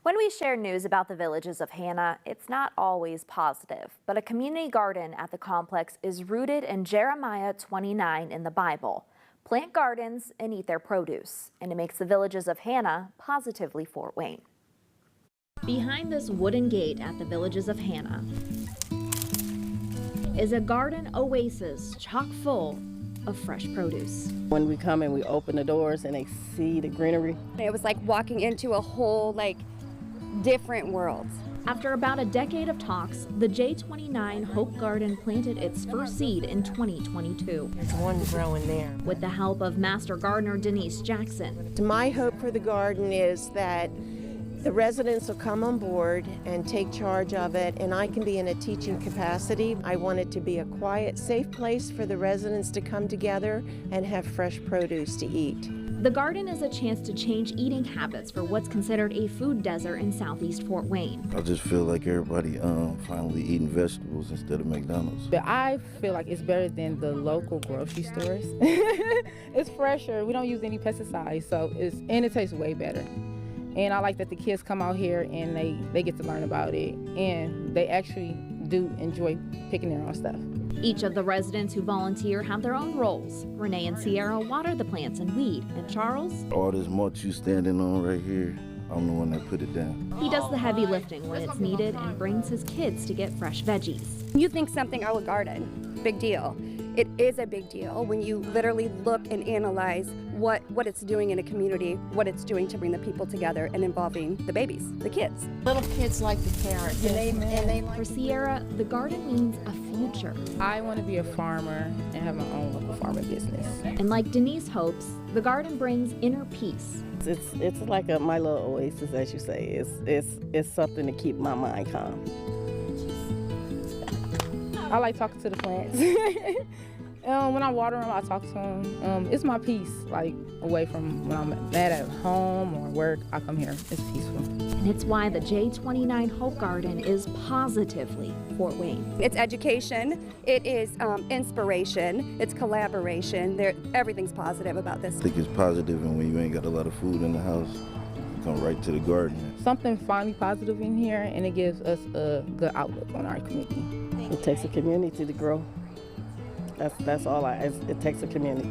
When we share news about the Villages of Hannah, it's not always positive, but a community garden at the complex is rooted in Jeremiah 29 in the Bible. Plant gardens and eat their produce, and it makes the Villages of Hannah positively Fort Wayne. Behind this wooden gate at the Villages of Hannah is a garden oasis chock full of fresh produce. When we come and we open the doors and they see the greenery. It was like walking into a whole different world. After about a decade of talks, the J29 Hope Garden planted its first seed in 2022. There's one growing there. With the help of Master Gardener Denise Jackson. My hope for the garden is that the residents will come on board and take charge of it, and I can be in a teaching capacity. I want it to be a quiet, safe place for the residents to come together and have fresh produce to eat. The garden is a chance to change eating habits for what's considered a food desert in southeast Fort Wayne. I just feel like everybody finally eating vegetables instead of McDonald's. But I feel like it's better than the local grocery stores. It's fresher. We don't use any pesticides, so it tastes way better. And I like that the kids come out here and they get to learn about it, and they actually do enjoy picking their own stuff. Each of the residents who volunteer have their own roles. Renee and Sierra water the plants and weed, and Charles? All this mulch you standing on right here, I'm the one that put it down. He does the heavy lifting when it's needed and brings his kids to get fresh veggies. You think something, oh, a garden, big deal. It is a big deal when you literally look and analyze what it's doing in a community, what it's doing to bring the people together and involving the babies, the kids. Little kids like the carrots. For Sierra, the garden means a future. I want to be a farmer and have my own local farming business. And like Denise hopes, the garden brings inner peace. It's like my little oasis, as you say. It's something to keep my mind calm. I like talking to the plants. When I water them, I talk to them. It's my peace, away from when I'm mad at home or work, I come here. It's peaceful. And it's why the J29 Hope Garden is positively Fort Wayne. It's education, it is inspiration, it's collaboration. Everything's positive about this. I think it's positive, and when you ain't got a lot of food in the house, you come right to the garden. Something finally positive in here, and it gives us a good outlook on our community. It takes a community to grow. That's all it takes a community.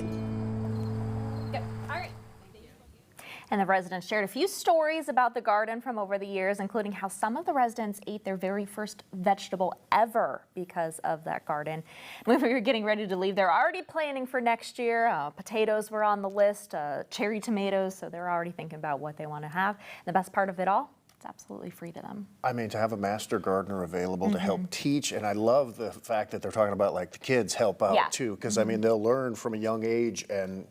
And the residents shared a few stories about the garden from over the years, including how some of the residents ate their very first vegetable ever because of that garden. When we were getting ready to leave, they're already planning for next year. Potatoes were on the list, cherry tomatoes, so they're already thinking about what they want to have. And the best part of it all, it's absolutely free to them. I mean, to have a master gardener available to help teach, and I love the fact that they're talking about the kids help out too, because I mean, they'll learn from a young age and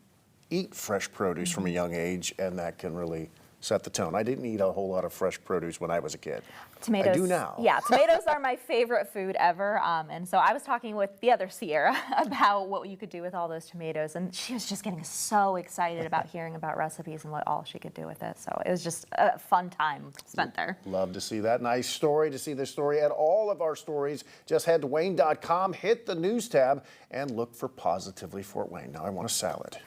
eat fresh produce from a young age, and that can really set the tone. I didn't eat a whole lot of fresh produce when I was a kid. Tomatoes. I do now. Yeah, tomatoes are my favorite food ever. And so I was talking with the other Sierra about what you could do with all those tomatoes. And she was just getting so excited about hearing about recipes and what all she could do with it. So it was just a fun time spent there. Love to see that. Nice story. To see this story and all of our stories, just head to Wayne.com, hit the news tab, and look for Positively Fort Wayne. Now I want a salad.